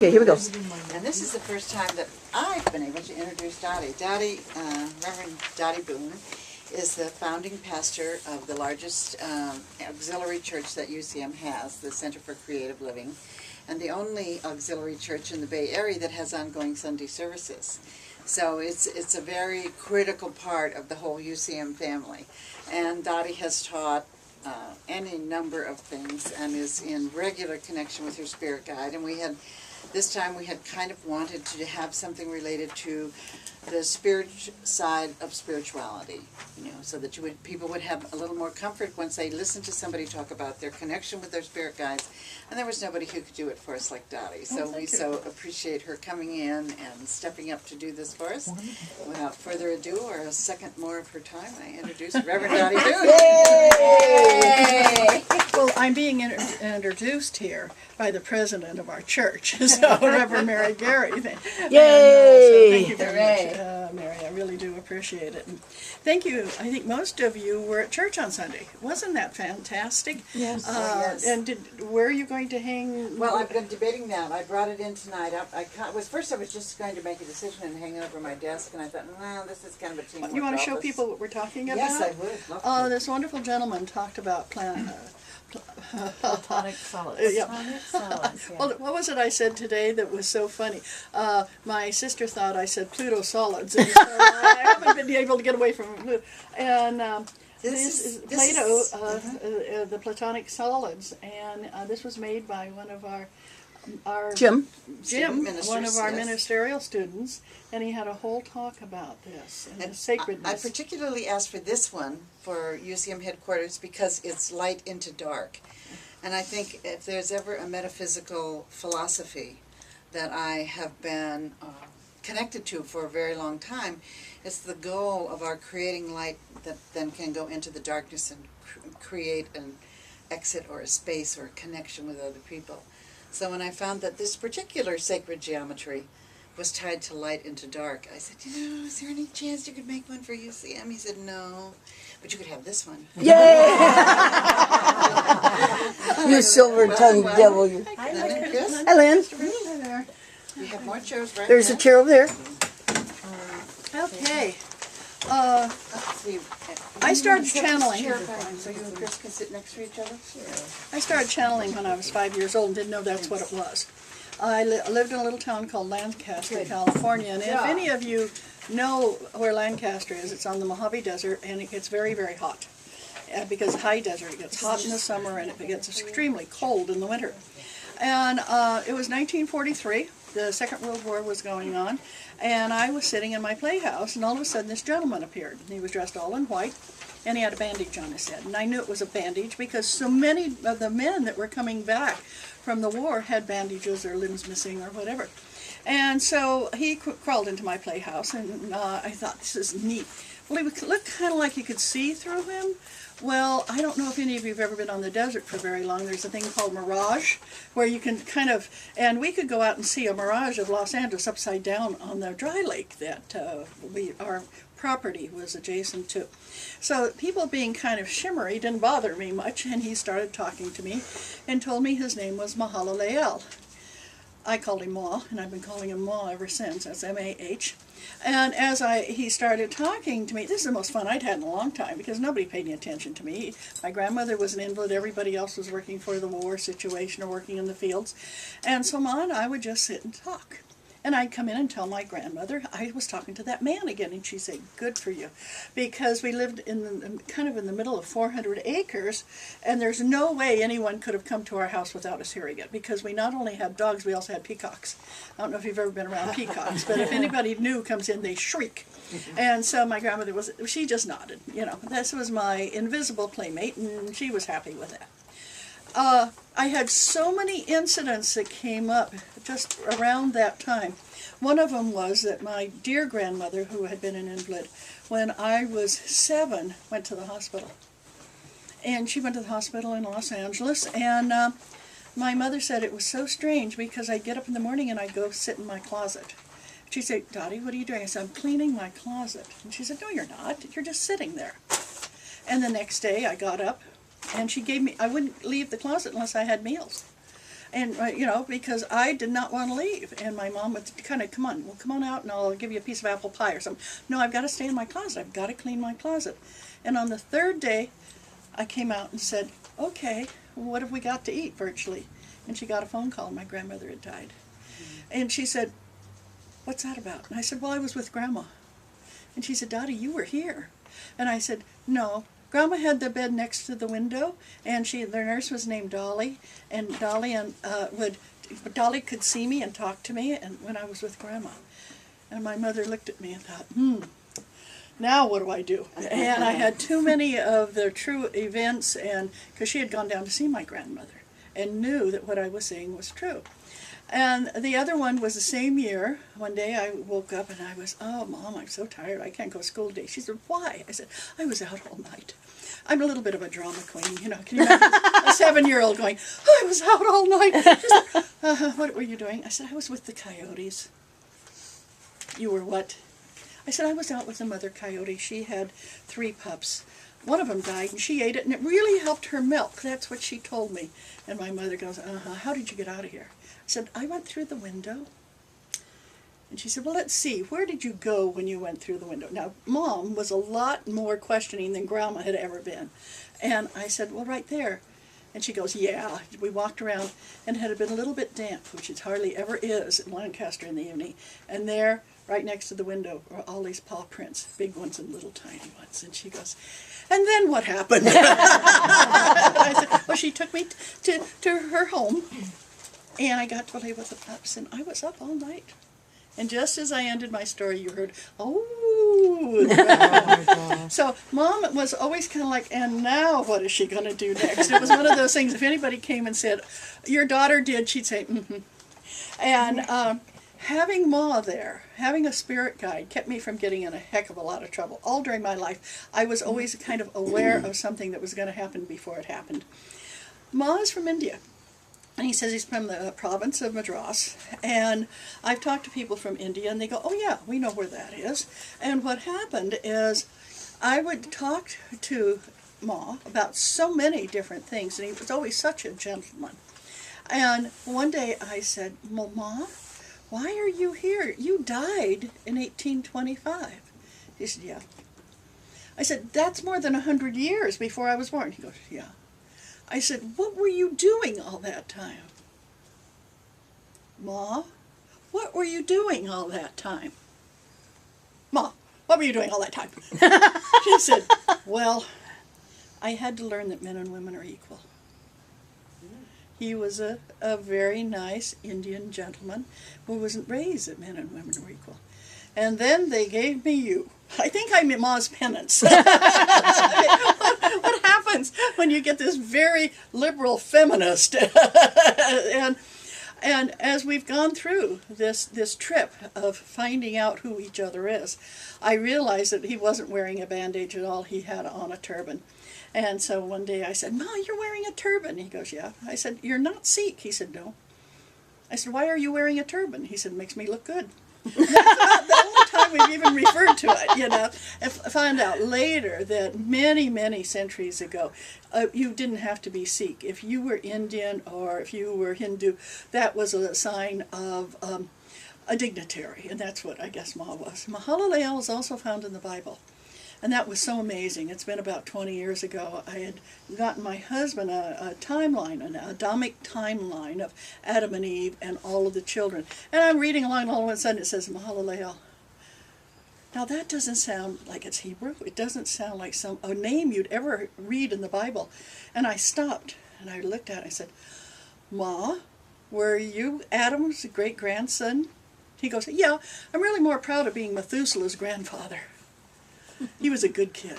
Okay, here we go. And this is the first time that I've been able to introduce Dottie. Reverend Doti Boon is the founding pastor of the largest auxiliary church that UCM has, the Center for Creative Living, and the only auxiliary church in the Bay Area that has ongoing Sunday services. So it's a very critical part of the whole UCM family. And Dottie has taught any number of things and is in regular connection with her spirit guide. And this time we had kind of wanted to have something related to the spirit side of spirituality, so that people would have a little more comfort once they listened to somebody talk about their connection with their spirit guides. And there was nobody who could do it for us like Dottie. So we so appreciate her coming in and stepping up to do this for us. Wonderful. Without further ado, or a second more of her time, I introduce Reverend Doti Boon. Yay! Well, I'm being introduced here by the president of our church, so Reverend Mary Gary. Yay! So thank you very much, Mary. I really do appreciate it. And thank you. I think most of you were at church on Sunday. Wasn't that fantastic? Yes. Yes. And where are you going to hang? Well, I've been debating that. I brought it in tonight. I was just going to make a decision and hang it over my desk, and I thought, well, this is kind of a teamwork. You want to show people what we're talking about? Yes, I would. Love to. This wonderful gentleman talked about platonic solids. Yeah. Platonic solids, yeah. Well, what was it I said today that was so funny? My sister thought I said Pluto solids, and so I haven't been able to get away from Pluto. And this is Plato, the platonic solids, and this was made by one of our Jim, one of our ministerial students, and he had a whole talk about this and the sacredness. I particularly asked for this one for UCM headquarters because it's light into dark. And I think if there's ever a metaphysical philosophy that I have been connected to for a very long time, it's the goal of our creating light that then can go into the darkness and create an exit or a space or a connection with other people. So when I found that this particular sacred geometry was tied to light into dark, I said, is there any chance you could make one for UCM? He said, no, but you could have this one. Yay! You silver-tongued devil. You. Hi, Lynn. Hi, Lynn. Hi there. We have more chairs right There's now. a chair over there. Okay. See, I started set this channeling. chair back so you and Chris can sit next to each other. I started channeling when I was 5 years old and didn't know that's what it was. I lived in a little town called Lancaster, California, and if any of you know where Lancaster is, it's on the Mojave Desert, and it gets very, very hot. Because high desert, it gets hot in the summer, and it gets extremely cold in the winter. And it was 1943. The Second World War was going on, and I was sitting in my playhouse, and all of a sudden this gentleman appeared. He was dressed all in white, and he had a bandage on his head. And I knew it was a bandage because so many of the men that were coming back from the war had bandages or limbs missing or whatever. And so he crawled into my playhouse, and I thought, this is neat. Well, he looked kind of like you could see through him. Well, I don't know if any of you have ever been on the desert for very long. There's a thing called mirage, where you can kind of, and we could go out and see a mirage of Los Angeles upside down on the dry lake that our property was adjacent to. So people being kind of shimmery didn't bother me much, and he started talking to me and told me his name was Mahalalel. I called him Ma, and I've been calling him Ma ever since. That's M-A-H. And as he started talking to me, this is the most fun I'd had in a long time because nobody paid any attention to me. My grandmother was an invalid. Everybody else was working for the war situation or working in the fields. And so Ma and I would just sit and talk. And I'd come in and tell my grandmother I was talking to that man again, and she'd say, good for you. Because we lived kind of in the middle of 400 acres, and there's no way anyone could have come to our house without us hearing it, because we not only had dogs, we also had peacocks. I don't know if you've ever been around peacocks, but if anybody new comes in, they shriek. And so my grandmother she just nodded. This was my invisible playmate, and she was happy with that. I had so many incidents that came up just around that time. One of them was that my dear grandmother, who had been an invalid, when I was 7, went to the hospital. And she went to the hospital in Los Angeles, and my mother said it was so strange because I'd get up in the morning and I'd go sit in my closet. She'd say, Dottie, what are you doing? I said, I'm cleaning my closet. And she said, no, you're not. You're just sitting there. And the next day I got up, and she gave me, I wouldn't leave the closet unless I had meals. And, because I did not want to leave. And my mom would kind of, come on out and I'll give you a piece of apple pie or something. No, I've got to stay in my closet. I've got to clean my closet. And on the third day, I came out and said, okay, what have we got to eat virtually? And she got a phone call. My grandmother had died. And she said, what's that about? And I said, well, I was with Grandma. And she said, Dottie, you were here. And I said, no. Grandma had the bed next to the window, and their nurse was named Dolly, and Dolly could see me and talk to me, and when I was with Grandma. And my mother looked at me and thought, now what do I do? And I had too many of the true events, and because she had gone down to see my grandmother and knew that what I was saying was true. And the other one was the same year. One day I woke up and I was, oh, Mom, I'm so tired. I can't go to school today. She said, why? I said, I was out all night. I'm a little bit of a drama queen, you know. Can you imagine a 7-year-old going, oh, I was out all night. She said, what were you doing? I said, I was with the coyotes. You were what? I said, I was out with the mother coyote. She had 3 pups. One of them died, and she ate it, and it really helped her milk. That's what she told me. And my mother goes, how did you get out of here? I said, I went through the window. And she said, well, let's see, where did you go when you went through the window? Now, Mom was a lot more questioning than Grandma had ever been. And I said, well, right there. And she goes, yeah. We walked around, and it had been a little bit damp, which it hardly ever is in Lancaster in the evening. And there, right next to the window, were all these paw prints, big ones and little tiny ones. And she goes, and then what happened? I said, well, she took me to her home, and I got to play with the pups, and I was up all night. And just as I ended my story, you heard, oh. So Mom was always kind of like, and now what is she going to do next? It was one of those things, if anybody came and said, your daughter did, she'd say, mm-hmm. And having Ma there, having a spirit guide, kept me from getting in a heck of a lot of trouble. All during my life, I was always kind of aware of something that was going to happen before it happened. Ma is from India. And he says he's from the province of Madras. And I've talked to people from India, and they go, oh yeah, we know where that is. And what happened is I would talk to Ma about so many different things, and he was always such a gentleman. And one day I said, well, Ma, why are you here? You died in 1825. He said, yeah. I said, that's more than 100 years before I was born. He goes, yeah. I said, what were you doing all that time? Ma, what were you doing all that time? Ma, what were you doing all that time? She said, well, I had to learn that men and women are equal. He was a very nice Indian gentleman who wasn't raised that men and women were equal. And then they gave me you. I think I'm Ma's penance. What happens when you get this very liberal feminist? and as we've gone through this trip of finding out who each other is, I realized that he wasn't wearing a bandage at all. He had on a turban. And so one day I said, Ma, you're wearing a turban. He goes, yeah. I said, you're not Sikh. He said, no. I said, why are you wearing a turban? He said, it makes me look good. That's about the only time we've even referred to it, you know. And found out later that many, many centuries ago, you didn't have to be Sikh. If you were Indian or if you were Hindu, that was a sign of a dignitary, and that's what I guess Ma was. Mahalalel is also found in the Bible. And that was so amazing. It's been about 20 years ago. I had gotten my husband a timeline, an Adamic timeline of Adam and Eve and all of the children. And I'm reading along, and all of a sudden it says Mahalalel. Now that doesn't sound like it's Hebrew. It doesn't sound like a name you'd ever read in the Bible. And I stopped, and I looked at it. I said, Ma, were you Adam's great-grandson? He goes, yeah, I'm really more proud of being Methuselah's grandfather. He was a good kid.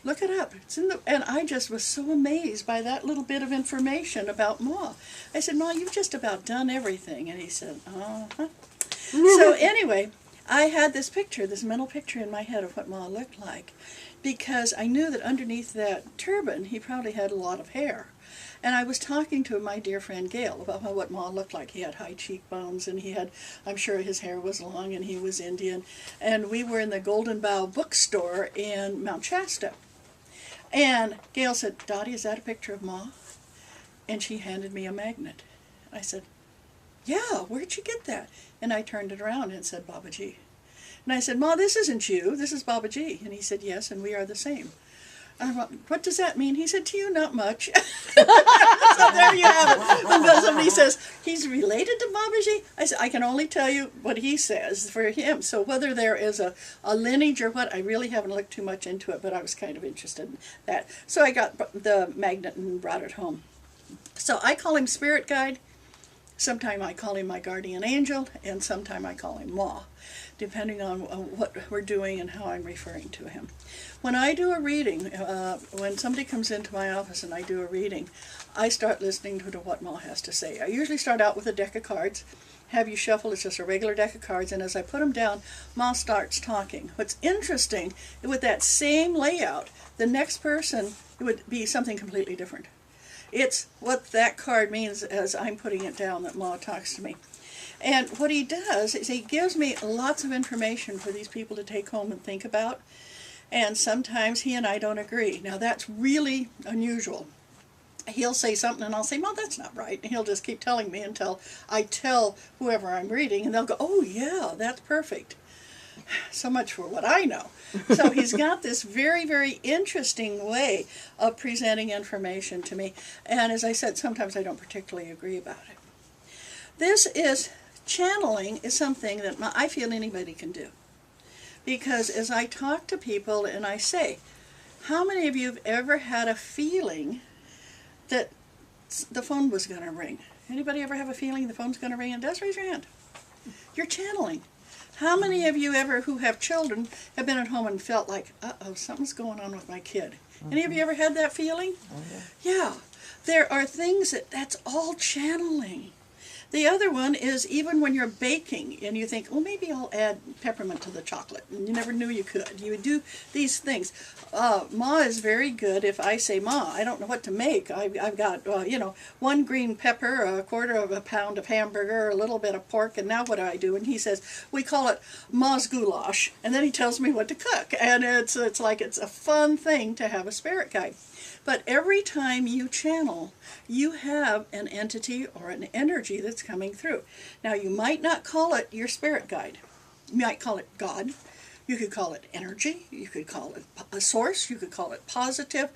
Look it up. It's in the, and I just was so amazed by that little bit of information about Ma. I said, Ma, you've just about done everything. And he said, uh-huh. So anyway, I had this picture, this mental picture in my head of what Ma looked like, because I knew that underneath that turban, he probably had a lot of hair. And I was talking to my dear friend Gail about what Ma looked like. He had high cheekbones, and he had, I'm sure his hair was long, and he was Indian. And we were in the Golden Bough bookstore in Mount Shasta. And Gail said, Dottie, is that a picture of Ma? And she handed me a magnet. I said, yeah, where'd you get that? And I turned it around and it said Babaji. And I said, Ma, this isn't you, this is Babaji. And he said, yes, and we are the same. I went, what does that mean? He said, to you, not much. So there you have it. When somebody says, he's related to Babaji, I said, I can only tell you what he says for him. So whether there is a lineage or what, I really haven't looked too much into it, but I was kind of interested in that. So I got the magnet and brought it home. So I call him Spirit Guide. Sometime I call him my guardian angel, and sometime I call him Ma, depending on what we're doing and how I'm referring to him. When I do a reading, when somebody comes into my office and I do a reading, I start listening to what Ma has to say. I usually start out with a deck of cards, have you shuffle, it's just a regular deck of cards, and as I put them down, Ma starts talking. What's interesting, with that same layout, the next person, it would be something completely different. It's what that card means as I'm putting it down that Ma talks to me. And what he does is he gives me lots of information for these people to take home and think about. And sometimes he and I don't agree. Now that's really unusual. He'll say something and I'll say, Ma, that's not right. And he'll just keep telling me until I tell whoever I'm reading, and they'll go, oh yeah, that's perfect. So much for what I know. So he's got this very, very interesting way of presenting information to me. And as I said, sometimes I don't particularly agree about it. This is, channeling is something that I feel anybody can do. Because as I talk to people and I say, how many of you have ever had a feeling that the phone was going to ring? Anybody ever have a feeling the phone's going to ring? And just raise your hand. You're channeling. How many of you ever who have children have been at home and felt like, uh-oh, something's going on with my kid? Any of you ever had that feeling? Yeah. There are things that's all channeling. The other one is even when you're baking and you think, well, maybe I'll add peppermint to the chocolate. And you never knew you could. You would do these things. Ma is very good. If I say, Ma, I don't know what to make. I've got, one green pepper, a quarter of a pound of hamburger, a little bit of pork, and now what do? And he says, we call it Ma's goulash. And then he tells me what to cook. And it's like it's a fun thing to have a spirit guide. But every time you channel, you have an entity or an energy that's coming through. Now, you might not call it your spirit guide. You might call it God. You could call it energy. You could call it a source. You could call it positive.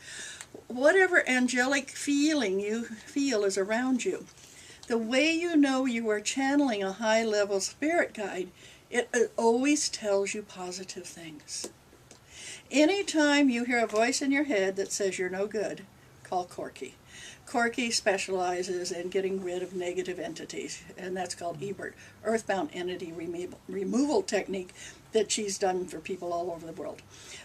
Whatever angelic feeling you feel is around you. The way you know you are channeling a high-level spirit guide, it always tells you positive things. Anytime you hear a voice in your head that says you're no good, call Corky. Corky specializes in getting rid of negative entities, and that's called EBERT, Earthbound Entity Removal Technique, that she's done for people all over the world.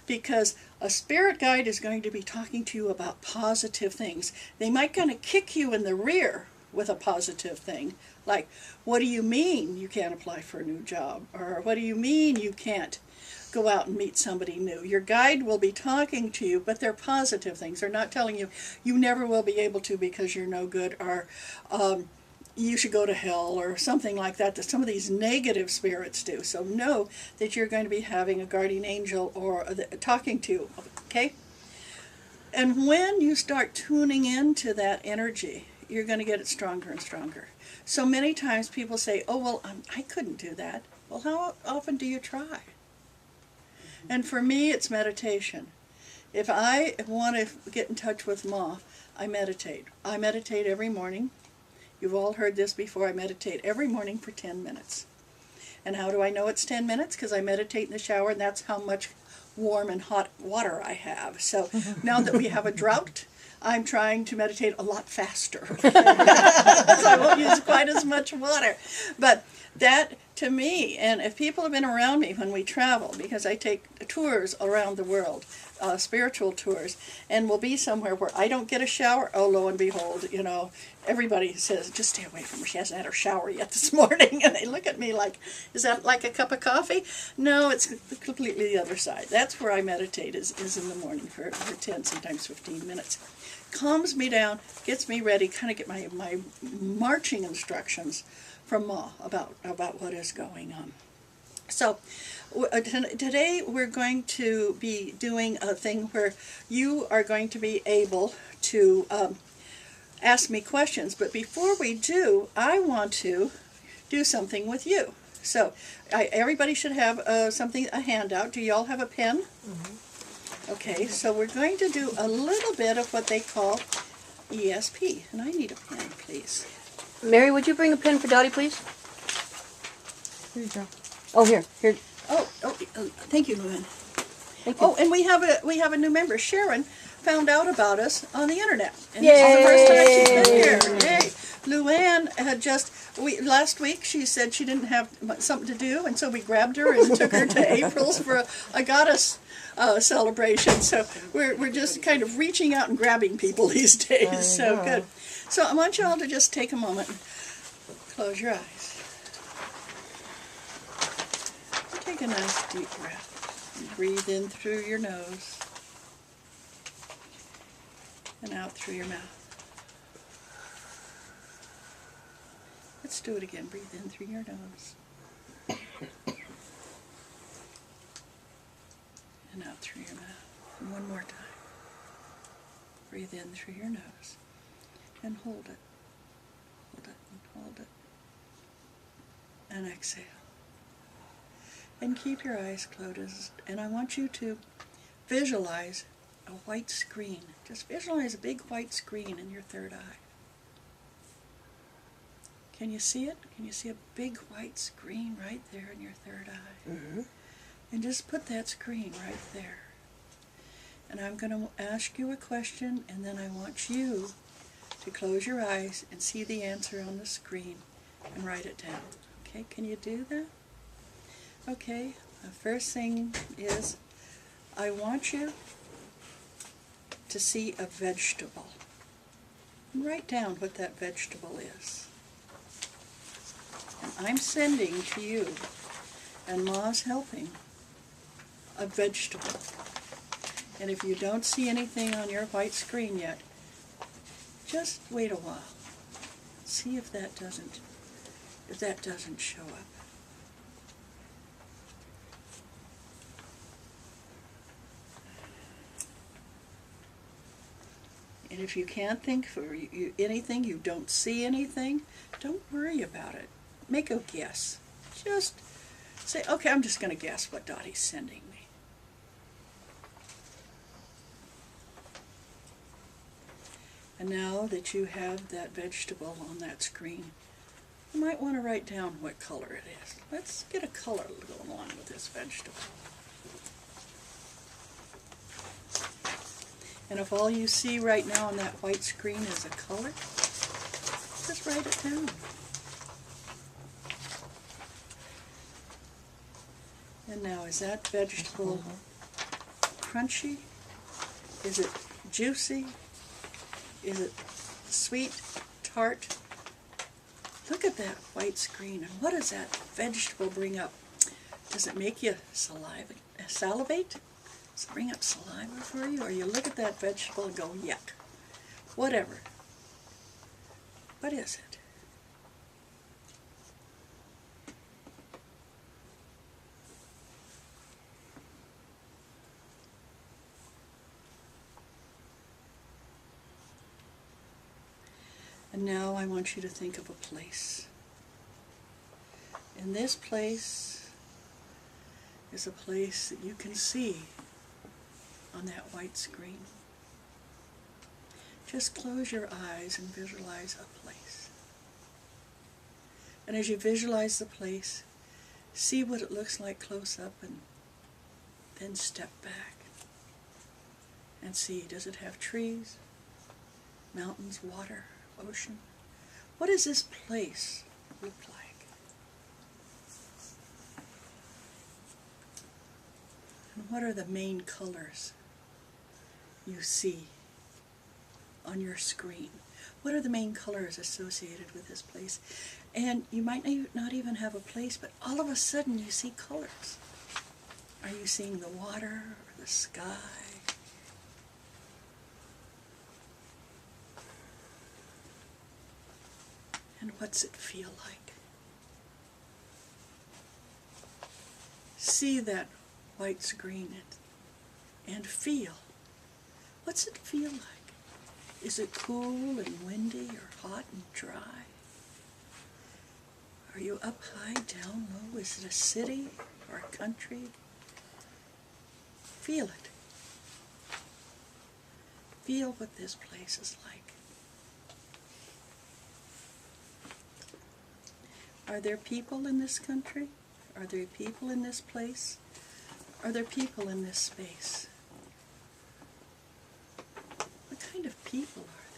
Because a spirit guide is going to be talking to you about positive things. They might kind of kick you in the rear with a positive thing, like, what do you mean you can't apply for a new job? Or what do you mean you can't go out and meet somebody new? Your guide will be talking to you, but they're positive things. They're not telling you you never will be able to because you're no good, or you should go to hell, or something like that some of these negative spirits do. So know that you're going to be having a guardian angel or talking to you, okay? And when you start tuning into that energy, you're going to get it stronger and stronger. So many times people say, oh, well, I couldn't do that. Well, how often do you try? And for me, it's meditation. If I want to get in touch with Ma, I meditate. I meditate every morning. You've all heard this before. I meditate every morning for 10 minutes. And how do I know it's 10 minutes? Because I meditate in the shower, and that's how much warm and hot water I have. So now that we have a drought, I'm trying to meditate a lot faster. So I won't use quite as much water. But that, to me, and if people have been around me when we travel, because I take tours around the world, spiritual tours, and we'll be somewhere where I don't get a shower, oh, lo and behold, everybody says, just stay away from her. She hasn't had her shower yet this morning. And they look at me like, is that like a cup of coffee? No, it's completely the other side. That's where I meditate, is in the morning for 10, sometimes 15 minutes. Calms me down, gets me ready, kind of get my marching instructions from Ma about what is going on. So today we're going to be doing a thing where you are going to be able to ask me questions. But before we do, I want to do something with you. So everybody should have a handout. Do y'all have a pen? Okay, so we're going to do a little bit of what they call ESP. And I need a pen, please. Mary, would you bring a pen for Dottie, please? Here you go. Oh, here. Thank you, Luann. Thank you. Oh, and we have a new member. Sharon found out about us on the internet. And Yay! this is the first time she's been here. Yay! Luann had last week she said she didn't have something to do, and so we grabbed her and took her to April's for a goddess celebration. So we're just kind of reaching out and grabbing people these days. So good. So I want you all to just take a moment and close your eyes. Take a nice deep breath and breathe in through your nose and out through your mouth. Let's do it again. Breathe in through your nose and out through your mouth. And one more time. Breathe in through your nose and hold it. Hold it and hold it. And exhale. And keep your eyes closed. And I want you to visualize a white screen. Just visualize a big white screen in your third eye. Can you see it? Can you see a big white screen right there in your third eye? Mm-hmm. And just put that screen right there. And I'm going to ask you a question, and then I want you to close your eyes and see the answer on the screen and write it down. Okay, can you do that? Okay, the first thing is I want you to see a vegetable. And write down what that vegetable is. And I'm sending to you, and Ma's helping, a vegetable. And if you don't see anything on your white screen yet, just wait a while. See if that doesn't show up. And if you can't think for anything, you don't see anything, don't worry about it. Make a guess. Just say, okay, I'm just going to guess what Dottie's sending me. And now that you have that vegetable on that screen, you might want to write down what color it is. Let's get a color to go along with this vegetable. And if all you see right now on that white screen is a color, just write it down. And now, is that vegetable crunchy? Is it juicy? Is it sweet, tart? Look at that white screen, and what does that vegetable bring up? Does it make you salivate? Does it bring up saliva for you? Or you look at that vegetable and go, yuck. Whatever. What is it? And now I want you to think of a place. And this place is a place that you can see on that white screen. Just close your eyes and visualize a place. And as you visualize the place, see what it looks like close up, and then step back and see, does it have trees, mountains, water, ocean? What does this place look like? And what are the main colors you see on your screen? What are the main colors associated with this place? And you might not even have a place, but all of a sudden you see colors. Are you seeing the water or the sky? And what's it feel like? See that white screen and feel. What's it feel like? Is it cool and windy or hot and dry? Are you up high, down low? Is it a city or a country? Feel it. Feel what this place is like. Are there people in this country? Are there people in this place? Are there people in this space? What kind of people are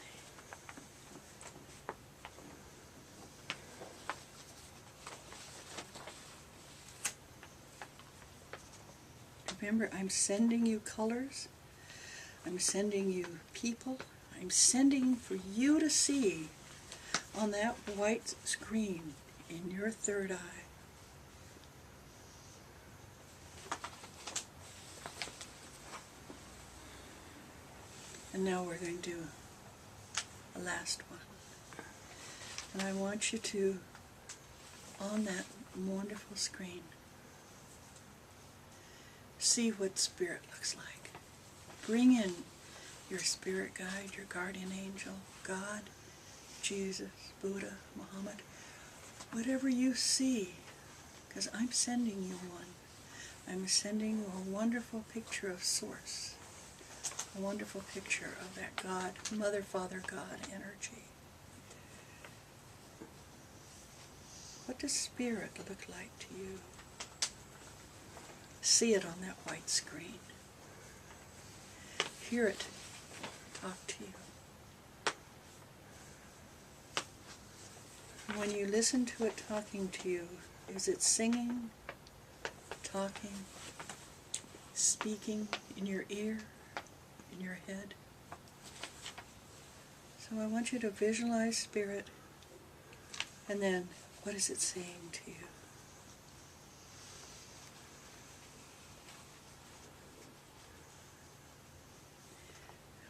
they? Remember, I'm sending you colors. I'm sending you people. I'm sending for you to see on that white screen in your third eye. And now we're going to do a last one. And I want you to, on that wonderful screen, see what spirit looks like. Bring in your spirit guide, your guardian angel, God, Jesus, Buddha, Muhammad, whatever you see, because I'm sending you one. I'm sending you a wonderful picture of Source, a wonderful picture of that God, Mother, Father, God energy. What does spirit look like to you? See it on that white screen. Hear it talk to you. When you listen to it talking to you, is it singing, talking, speaking in your ear, in your head? So I want you to visualize spirit, and then what is it saying to you?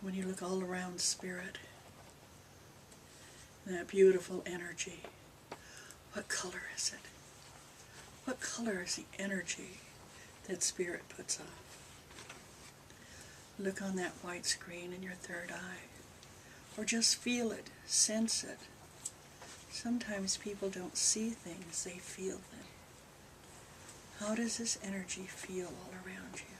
When you look all around spirit, that beautiful energy, what color is it? What color is the energy that spirit puts off? Look on that white screen in your third eye, or just feel it, sense it. Sometimes people don't see things, they feel them. How does this energy feel all around you?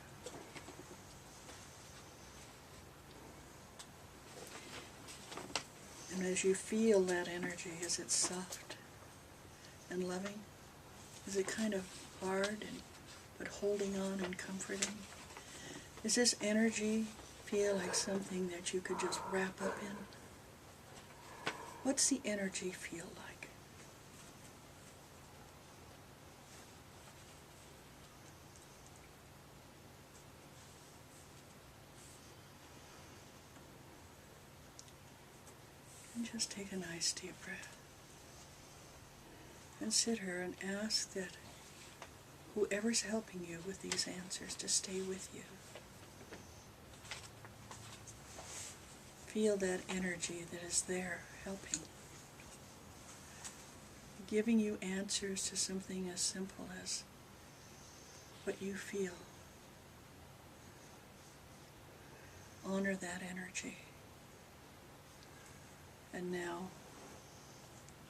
And as you feel that energy, is it soft and loving? Is it kind of hard but holding on and comforting? Does this energy feel like something that you could just wrap up in? What's the energy feel like? And just take a nice deep breath. And sit here and ask that whoever's helping you with these answers to stay with you. Feel that energy that is there helping. Giving you answers to something as simple as what you feel. Honor that energy. And now,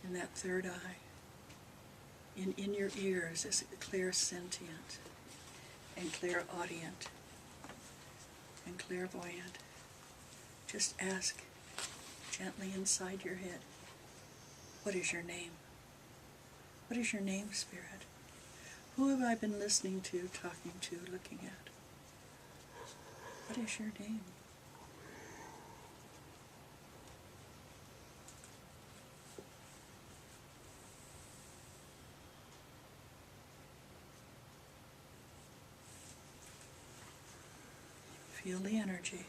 in that third eye, in your ears is clairsentient and clairaudient and clairvoyant. Just ask gently inside your head, what is your name? What is your name, Spirit? Who have I been listening to, talking to, looking at? What is your name? Feel the energy.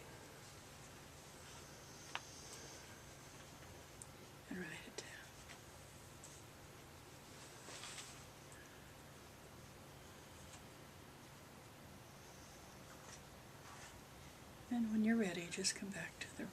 And write it down. And when you're ready, just come back to the room.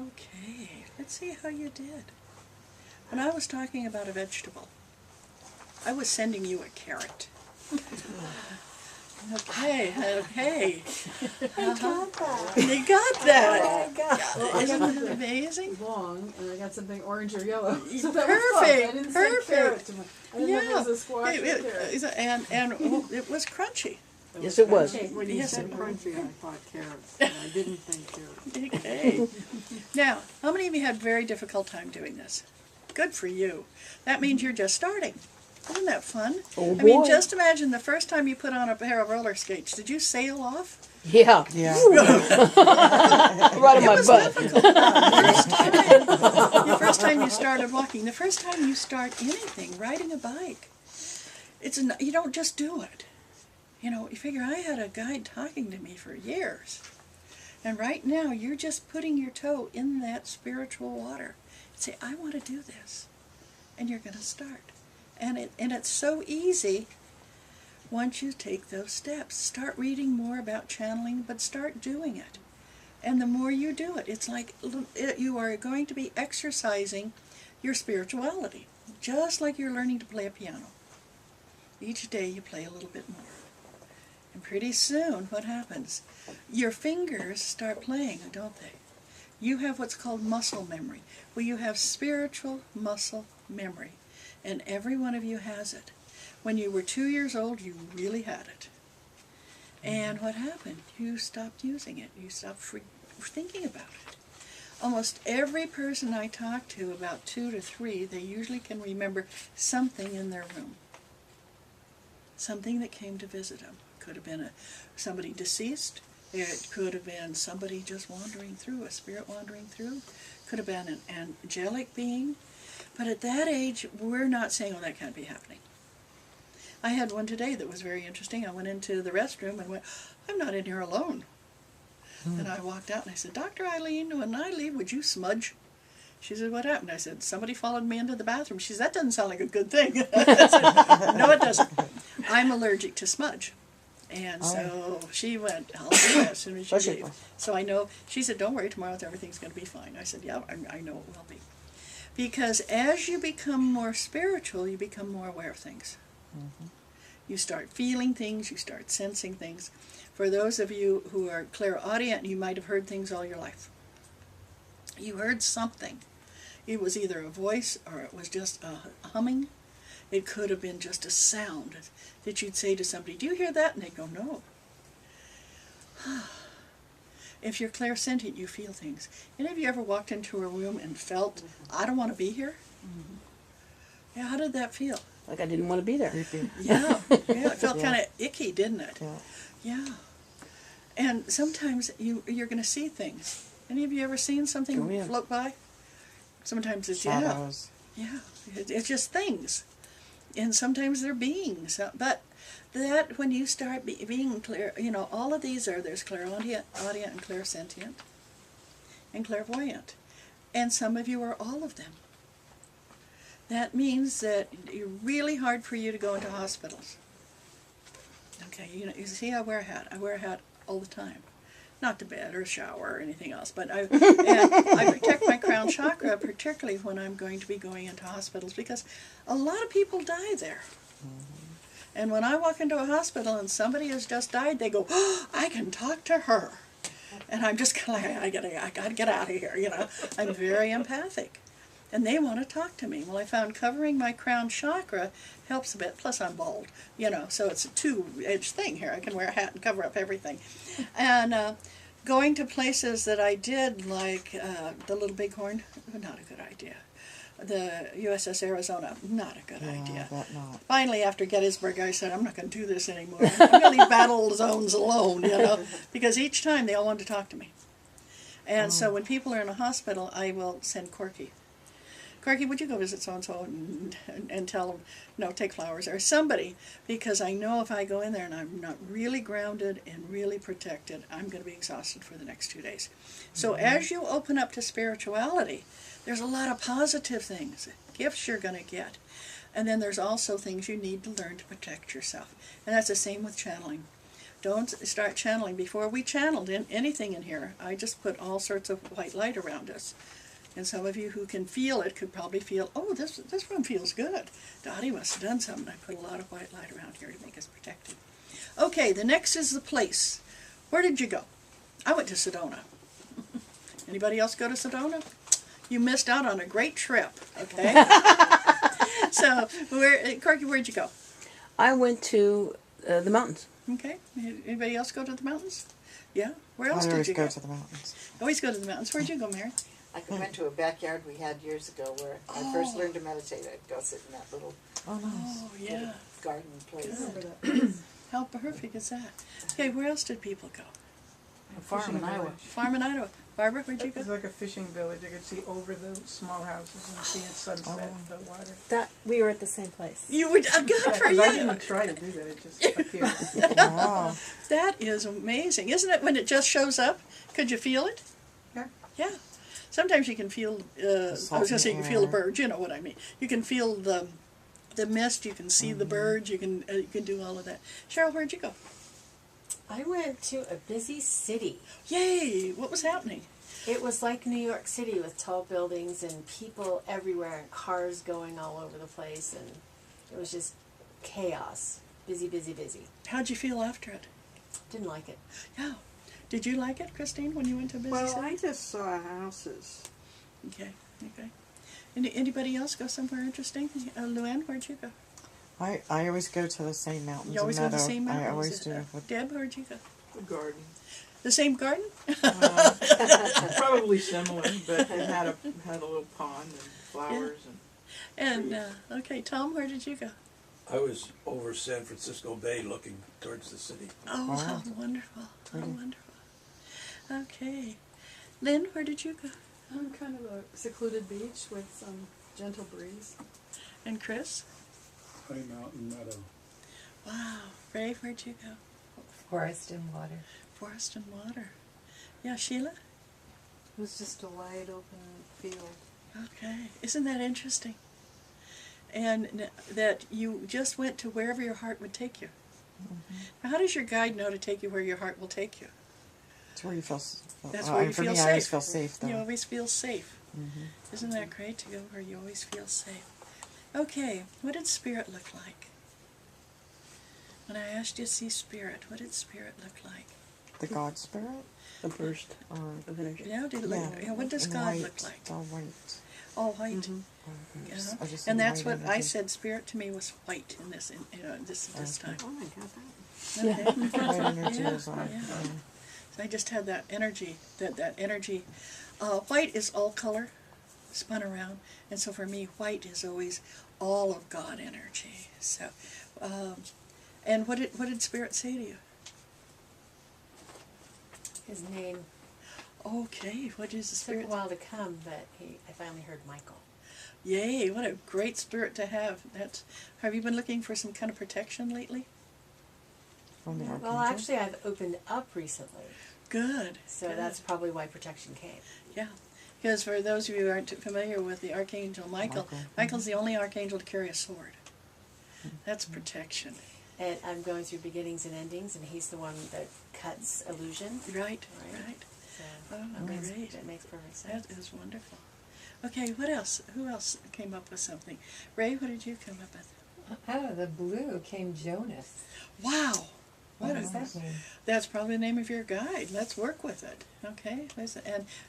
Okay, let's see how you did. When I was talking about a vegetable, I was sending you a carrot. Okay, okay. I got that. You got that. I got Well, I Isn't got that something amazing? long, and I got something orange or yellow. So that was close. Perfect, I didn't perfect. say carrot to my, I didn't know if it was a squash or carrot. And oh, it was crunchy. Yes, it was. When you Yes, said it was. crunchy, I thought carrots, and I didn't think carrots. Okay. Now, how many of you had very difficult time doing this? Good for you. That means you're just starting. Isn't that fun? Oh, I mean, boy. just imagine the first time you put on a pair of roller skates. Did you sail off? Yeah. Yeah. Right on my butt. The first time you started walking, the first time you start anything, riding a bike, you don't just do it. You know, you figure I had a guide talking to me for years. And right now, you're just putting your toe in that spiritual water. Say, I want to do this. And you're going to start. And it's so easy once you take those steps. Start reading more about channeling, but start doing it. And the more you do it, it's like you are going to be exercising your spirituality, just like you're learning to play a piano. Each day you play a little bit more. And pretty soon, what happens? Your fingers start playing, don't they? You have what's called muscle memory. Well, you have spiritual muscle memory. And every one of you has it. When you were 2 years old, you really had it. And what happened? You stopped using it. You stopped thinking about it. Almost every person I talk to, about 2 to 3, they usually can remember something in their room. Something that came to visit them. Could have been somebody deceased. It could have been somebody just wandering through, a spirit wandering through. Could have been an angelic being. But at that age, we're not saying, oh, that can't be happening. I had one today that was very interesting. I went into the restroom and went, I'm not in here alone. And I walked out and I said, Dr. Eileen, when I leave, would you smudge? She said, what happened? I said, somebody followed me into the bathroom. She said, that doesn't sound like a good thing. I said, no, it doesn't. I'm allergic to smudge. And so she went, I'll do that as soon as you leave. So I know, she said, don't worry, tomorrow everything's going to be fine. I said, yeah, I know it will be. Because as you become more spiritual, you become more aware of things. Mm-hmm. You start feeling things, you start sensing things. For those of you who are clairaudient, you might have heard things all your life. You heard something. It was either a voice or it was just a humming. It could have been just a sound that you'd say to somebody, do you hear that? And they'd go, no. If you're clairsentient, you feel things. Any of you ever walked into a room and felt, I don't want to be here? Mm-hmm. Yeah, how did that feel? Like I didn't want to be there. Yeah, it felt kind of icky, didn't it? Yeah. And sometimes you're going to see things. Any of you ever seen something float by? Sometimes it's shadows. Yeah, it's just things. And sometimes they're beings. But that when you start being clear, you know, all of these there's clairaudient, audient, and clairsentient, and clairvoyant. And some of you are all of them. That means that it's really hard for you to go into hospitals. Okay, you see I wear a hat. I wear a hat all the time. Not to bed or shower or anything else, but I protect my crown chakra, particularly when I'm going to be going into hospitals, because a lot of people die there. Mm-hmm. And when I walk into a hospital and somebody has just died, they go, oh, I can talk to her. And I'm just kind of like, I gotta get out of here, you know. I'm very empathic. And they want to talk to me. Well, I found covering my crown chakra helps a bit. Plus, I'm bald, you know, so it's a two-edged thing here. I can wear a hat and cover up everything. And going to places that I did, like the Little Bighorn, not a good idea. The USS Arizona, not a good idea. Not. Finally, after Gettysburg, I said, I'm not going to do this anymore. I'm going to leave battle zones alone, you know, because each time they all wanted to talk to me. And so when people are in a hospital, I will send Corky. Corky, would you go visit so-and-so and tell them, no, take flowers, or somebody, because I know if I go in there and I'm not really grounded and really protected, I'm going to be exhausted for the next 2 days. So as you open up to spirituality, there's a lot of positive things, gifts you're going to get. And then there's also things you need to learn to protect yourself. And that's the same with channeling. Don't start channeling. Before we channeled anything in here, I just put all sorts of white light around us. And some of you who can feel it could probably feel, oh, this room feels good. Dottie must have done something. I put a lot of white light around here to make us protected. Okay, the next is the place. Where did you go? I went to Sedona. Anybody else go to Sedona? You missed out on a great trip, okay? So, Corky, where'd you go? I went to the mountains. Okay. Anybody else go to the mountains? Yeah? Where else I did always you go go? to the mountains. Always go to the mountains. Where'd you go, Mary? I went to a backyard we had years ago where I first learned to meditate. I'd go sit in that little Oh, nice. Oh, yeah. garden place. How perfect is that? Okay, where else did people go? A farm fishing in Iowa. village. Farm in Iowa. Barbara, where'd you It was go? like a fishing village. You could see over the small houses and see it sunset the water. We were at the same place. You were good for Because I you. didn't try to do that. It just appeared. Wow. That is amazing, isn't it? When it just shows up, could you feel it? Yeah. Yeah. Sometimes you can feel. I was going to say you can feel the birds. You know what I mean. You can feel the mist. You can see the birds. You can do all of that. Cheryl, where'd you go? I went to a busy city. Yay! What was happening? It was like New York City with tall buildings and people everywhere and cars going all over the place, and it was just chaos. Busy, busy, busy. How'd you feel after it? Didn't like it. Yeah. Did you like it, Christine, when you went to a busy Well, city? I just saw houses. Okay. Anybody else go somewhere interesting? Luann, where'd you go? I always go to the same mountains. You always go and to the meadow. same mountains. I always do. With, Deb, where'd you go? The garden. The same garden? Probably similar, but it had a little pond and flowers And, okay, Tom, where did you go? I was over San Francisco Bay looking towards the city. Oh, Wow. how wonderful. How wonderful. Okay. Lynn, where did you go? Kind of a secluded beach with some gentle breeze. And Chris? High Mountain Meadow. Wow. Ray, where'd you go? Forest and water. Forest and water. Yeah, Sheila? it was just a wide open field. Okay. Isn't that interesting? And that you just went to wherever your heart would take you. Now, how does your guide know to take you where your heart will take you? It's where you feel. That's where you for feel me, safe. I always feel safe, though. You always feel safe. Isn't that great to go where you always feel safe? Okay, what did Spirit look like? When I asked you to see Spirit, what did Spirit look like? The God Spirit? The burst Or, of energy. Yeah, did it look, what does in God white, look like? It's all white. All white. I just And see that's white what I energy. said. Spirit to me was white in this, this time. Oh my God, Okay. that white energy Yeah, is on. yeah. So I just had that energy. That energy. White is all color, spun around, and so for me, white is always all of God energy. So, and what did Spirit say to you? His name Okay, what is the took a Spirit? while to come, but I finally heard Michael. Yay! What a great spirit to have. Have you been looking for some kind of protection lately? From the Well, archangel. actually, I've opened up recently, Good. so good. that's probably why protection came. Yeah, because for those of you who aren't familiar with the Archangel Michael, Michael's the only archangel to carry a sword. That's protection. And I'm going through beginnings and endings, and he's the one that cuts illusion. Right, Right. right. So Oh, great. that makes perfect sense. That is wonderful. Okay, what else? Who else came up with something? Ray, what did you come up with? Out of the blue came Jonas. Wow. What does that mean? That's probably the name of your guide. Let's work with it. Okay.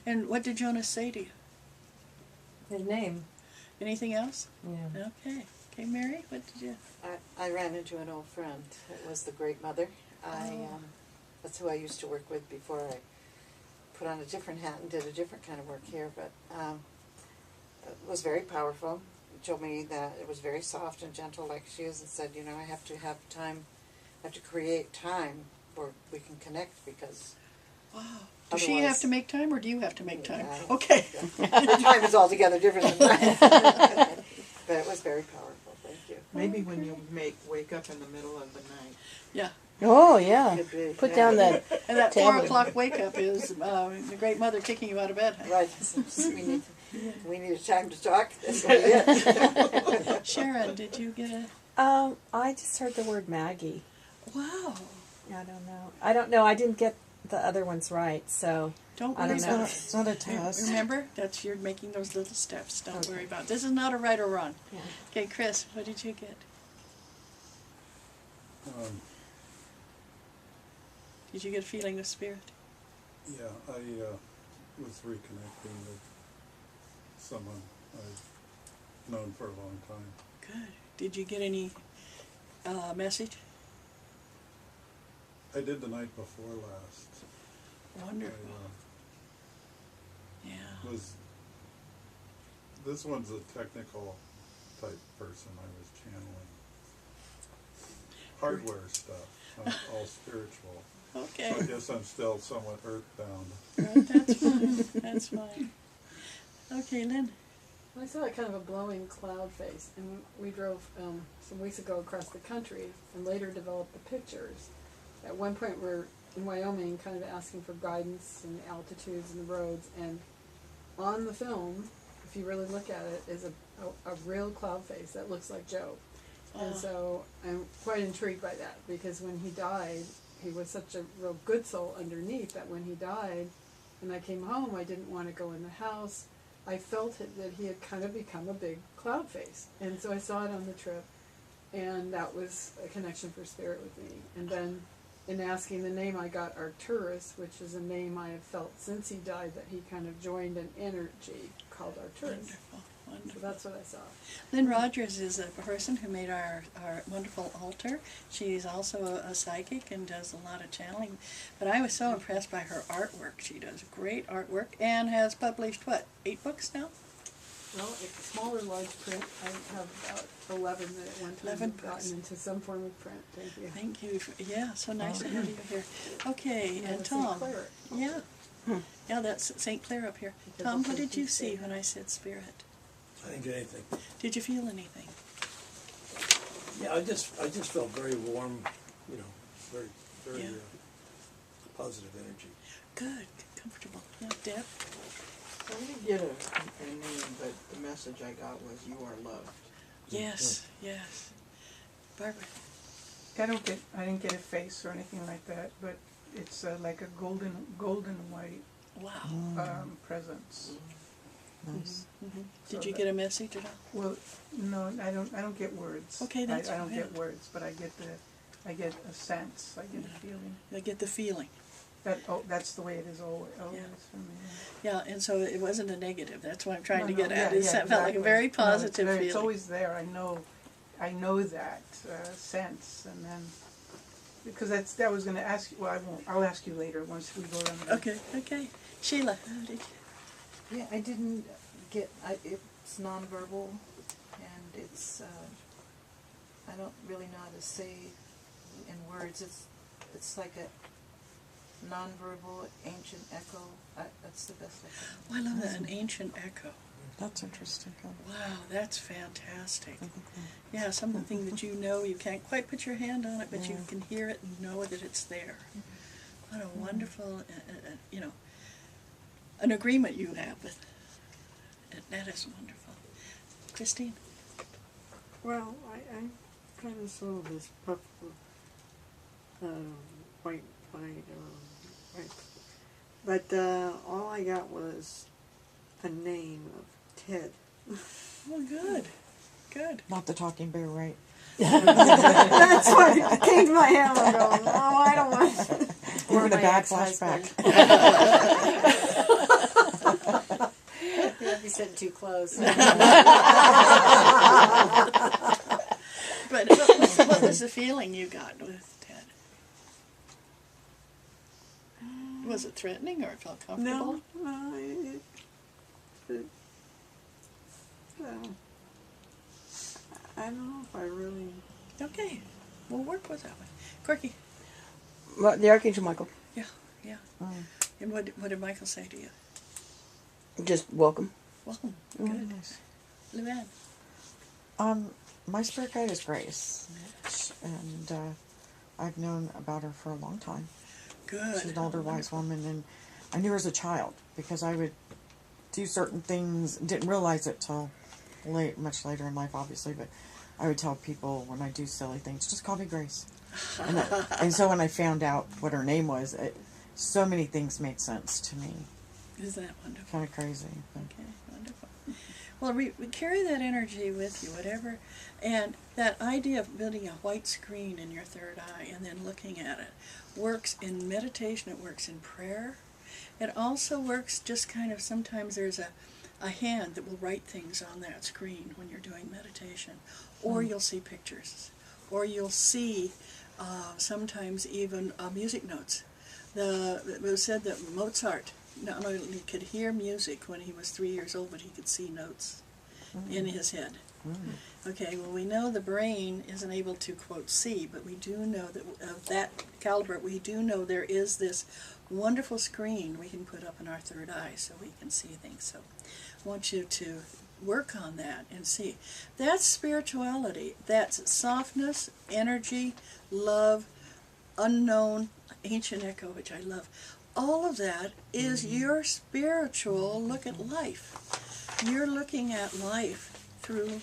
And what did Jonas say to you? His name. Anything else? Yeah. Okay. Okay, Mary, what did you? I ran into an old friend. It was the Great Mother. That's who I used to work with before I put on a different hat and did a different kind of work here. But it was very powerful. It told me that it was very soft and gentle like she is, and said, you know, I have to have time. I have to create time where we can connect because. Wow. Does she have Otherwise- to make time, or do you have to make time? Yeah. Okay. Time is altogether different than mine. But it was very powerful. Thank you. Maybe when you wake up in the middle of the night. Yeah. Oh, yeah. Could be, Put yeah. down that And that 4 tablet. o'clock wake up is the Great Mother kicking you out of bed. Right. We need a time to talk. This will be it. Sharon, did you get a? I just heard the word Maggie. Wow. I don't know. I didn't get the other ones right, so Don't I worry don't about know. it. It's not a test. Remember, that's you're making those little steps. Don't Okay. worry about it. This is not a right or wrong. Yeah. Okay, Chris, what did you get? Did you get a feeling of spirit? Yeah, I was reconnecting with someone I've known for a long time. Good. Did you get any message? I did the night before last. Wonderful. I Yeah. this one's a technical type person I was channeling. Hardware stuff, not all spiritual. Okay. So I guess I'm still somewhat earthbound. That's fine. That's fine. Okay, Lynn. I saw kind of a blowing cloud face, and we drove some weeks ago across the country and later developed the pictures. At one point we're in Wyoming kind of asking for guidance and the altitudes and the roads, and on the film, if you really look at it, is a real cloud face that looks like Joe. And so I'm quite intrigued by that, because when he died, he was such a real good soul underneath that when he died and I came home, I didn't want to go in the house. I felt that he had kind of become a big cloud face. And so I saw it on the trip, and that was a connection for spirit with me. And then in asking the name, I got Arcturus, which is a name I have felt since he died, that he kind of joined an energy called Arcturus. Wonderful. Wonderful. So that's what I saw. Lynn Rogers is a person who made our wonderful altar. She's also a psychic and does a lot of channeling. But I was so impressed by her artwork. She does great artwork and has published, 8 books now? Well, it's small or large print. I have about 11 that at one time 11 have gotten into some form of print. Thank you. Thank you. Yeah, so nice to have you here. Okay, And and the St. Tom. Clair. Yeah. Yeah, that's St. Clair up here. Because Tom, it's what in did you Tuesday. see when I said spirit? I didn't get anything. Did you feel anything? Yeah, I just felt very warm, very Yeah. positive energy. Good, comfortable. Yeah, Deb? I didn't get a name, but the message I got was "You are loved." Yes, yes. Barbara? I didn't get a face or anything like that, but it's like a golden white Wow. presence. Nice. Mm-hmm. So Did you that- get a message at all? Well, no, I don't get words. Okay, that's I don't fine. get words, but I get a sense. I get a feeling. I get the feeling. That's the way it is always for me. Yeah, and so it wasn't a negative. That's what I'm trying to No, get no, at. yeah, It felt like a exactly. very No, it's positive very- feeling. It's always there. I know that sense, and then because that was going to ask you. Well, I won't. I'll ask you later once we go around. Okay. Sheila, how did you? Yeah, I didn't get, it's nonverbal, and it's, I don't really know how to say in words. It's like a nonverbal ancient echo. That's the best I can. Oh, I love that, an ancient echo. That's interesting. Wow, that's fantastic. Yeah, something that you know, you can't quite put your hand on it, but you can hear it and know that it's there. What a wonderful, an agreement you have with it. That is wonderful. Christine? Well, I kind of saw this puff of white, but all I got was a name of Ted. Oh, good. Good. Not the talking bear, right? That's what came to my head. I'm going, oh, I don't want to. We're in a bad flashback. You might be sitting too close. But what was the feeling you got with Ted? Was it threatening or it felt comfortable? No, I don't know if I really. Okay, we'll work with that one. Corky? Well, the Archangel Michael. Yeah. And what did Michael say to you? Just welcome. Welcome. Good. Nice. Luann? My spirit guide is Grace, and I've known about her for a long time. Good. She's an older wise woman, and I knew her as a child because I would do certain things. Didn't realize it till much later in life, obviously. But I would tell people when I do silly things, just call me Grace. And so when I found out what her name was, so many things made sense to me. Isn't that wonderful? Kind of crazy. But. Okay, wonderful. Well, we carry that energy with you, whatever. And that idea of building a white screen in your third eye and then looking at it works in meditation, it works in prayer. It also works just kind of, sometimes there's a hand that will write things on that screen when you're doing meditation. Or you'll see pictures. Or you'll see sometimes even music notes. It was said that Mozart not only could hear music when he was 3 years old, but he could see notes in his head. Okay, well, we know the brain isn't able to, quote, see, but we do know that of that caliber, we do know there is this wonderful screen we can put up in our third eye so we can see things. So I want you to work on that and see. That's spirituality. That's softness, energy, love, unknown, ancient echo, which I love. All of that is your spiritual look at life. You're looking at life through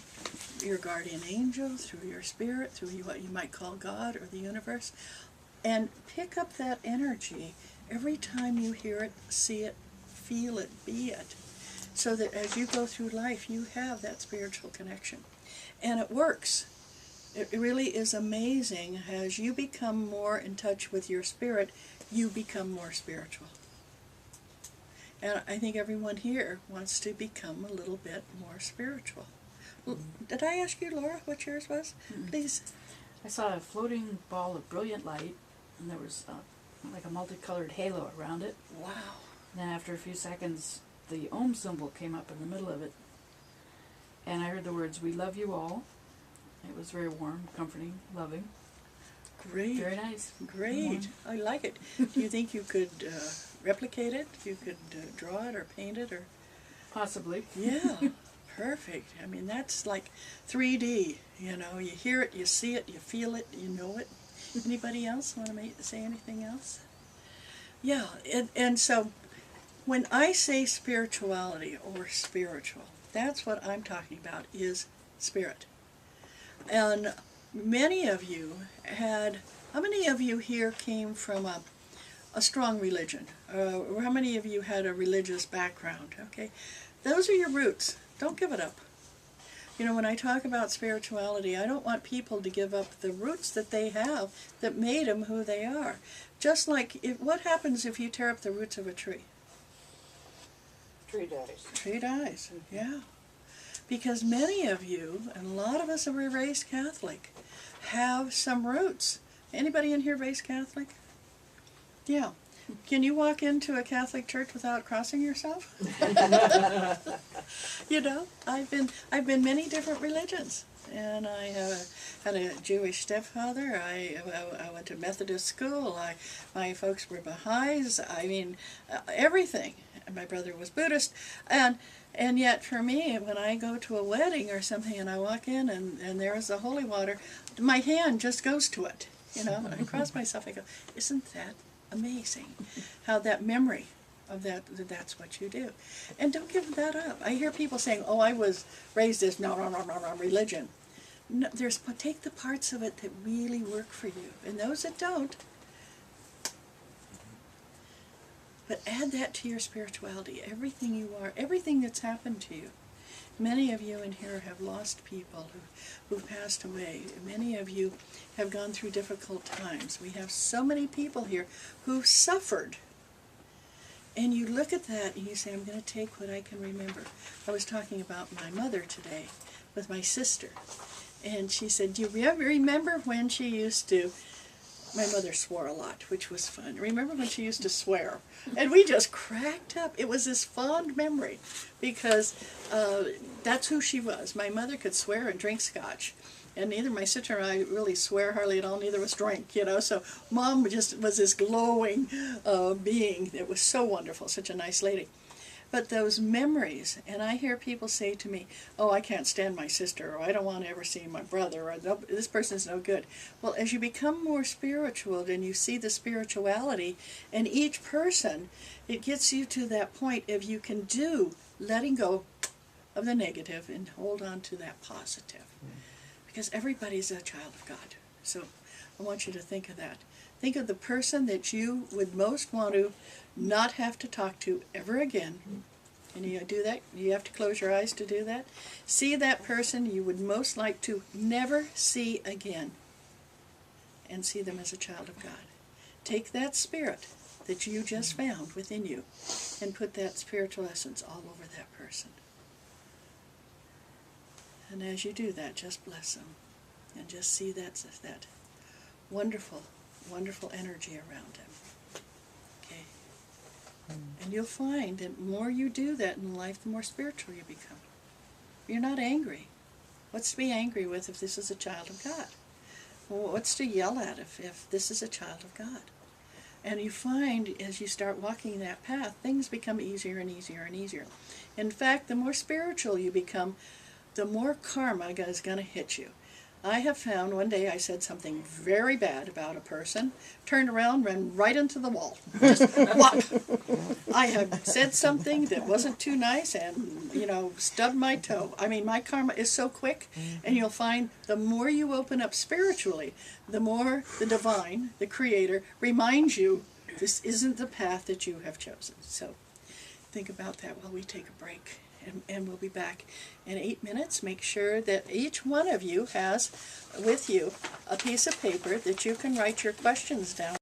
your guardian angel, through your spirit, through what you might call God or the universe. And pick up that energy every time you hear it, see it, feel it, be it. So that as you go through life, you have that spiritual connection. And it works. It really is amazing. As you become more in touch with your spirit, you become more spiritual. And I think everyone here wants to become a little bit more spiritual. Did I ask you, Laura, what yours was? Please. I saw a floating ball of brilliant light, and there was like a multicolored halo around it. Wow. And then after a few seconds, the Om symbol came up in the middle of it. And I heard the words, "We love you all." It was very warm, comforting, loving. Great. Very nice. Great. I like it. Do you think you could replicate it? You could draw it or paint it or? Possibly. Yeah. Perfect. I mean, that's like 3D. You know, you hear it, you see it, you feel it, you know it. Anybody else want to say anything else? Yeah. And so when I say spirituality or spiritual, that's what I'm talking about is spirit. And many of you how many of you here came from a strong religion? Or how many of you had a religious background? Okay, those are your roots. Don't give it up. You know, when I talk about spirituality, I don't want people to give up the roots that they have that made them who they are. Just like, what happens if you tear up the roots of a tree? Tree dies. Tree dies, yeah. Because many of you, and a lot of us that were raised Catholic, have some roots. Anybody in here raised Catholic? Yeah. Can you walk into a Catholic church without crossing yourself? You know, I've been many different religions, and I had a Jewish stepfather. I went to Methodist school. My folks were Baha'is. I mean, everything. And my brother was Buddhist, and yet for me, when I go to a wedding or something, and I walk in and there is the holy water, my hand just goes to it. You know, and I cross myself. I go, isn't that amazing? How that memory of that's what you do. And don't give that up. I hear people saying, oh, I was raised as no religion. No, take the parts of it that really work for you, and those that don't. But add that to your spirituality, everything you are, everything that's happened to you. Many of you in here have lost people who've passed away. Many of you have gone through difficult times. We have so many people here who've suffered. And you look at that and you say, I'm going to take what I can remember. I was talking about my mother today with my sister. And she said, do you ever remember when she used to... My mother swore a lot, which was fun. Remember when she used to swear? And we just cracked up. It was this fond memory because that's who she was. My mother could swear and drink scotch. And neither my sister and I really swear hardly at all, neither was drink, you know. So Mom just was this glowing being that was so wonderful, such a nice lady. But those memories, and I hear people say to me, oh, I can't stand my sister, or I don't want to ever see my brother, or this person's no good. Well, as you become more spiritual and you see the spirituality in each person, it gets you to that point of you can do letting go of the negative and hold on to that positive. Because everybody's a child of God. So I want you to think of that. Think of the person that you would most want to not have to talk to ever again. And you do that? You have to close your eyes to do that. See that person you would most like to never see again. And see them as a child of God. Take that spirit that you just found within you and put that spiritual essence all over that person. And as you do that, just bless them. And just see that wonderful, wonderful energy around them. Okay? And you'll find that the more you do that in life, the more spiritual you become. You're not angry. What's to be angry with if this is a child of God? Well, what's to yell at if this is a child of God? And you find as you start walking that path, things become easier and easier and easier. In fact, the more spiritual you become, the more karma is going to hit you. I have found one day I said something very bad about a person, turned around, ran right into the wall. Just whop! I have said something that wasn't too nice and, stubbed my toe. I mean, my karma is so quick, and you'll find the more you open up spiritually, the more the divine, the creator, reminds you this isn't the path that you have chosen. So think about that while we take a break. And we'll be back in 8 minutes. Make sure that each one of you has with you a piece of paper that you can write your questions down.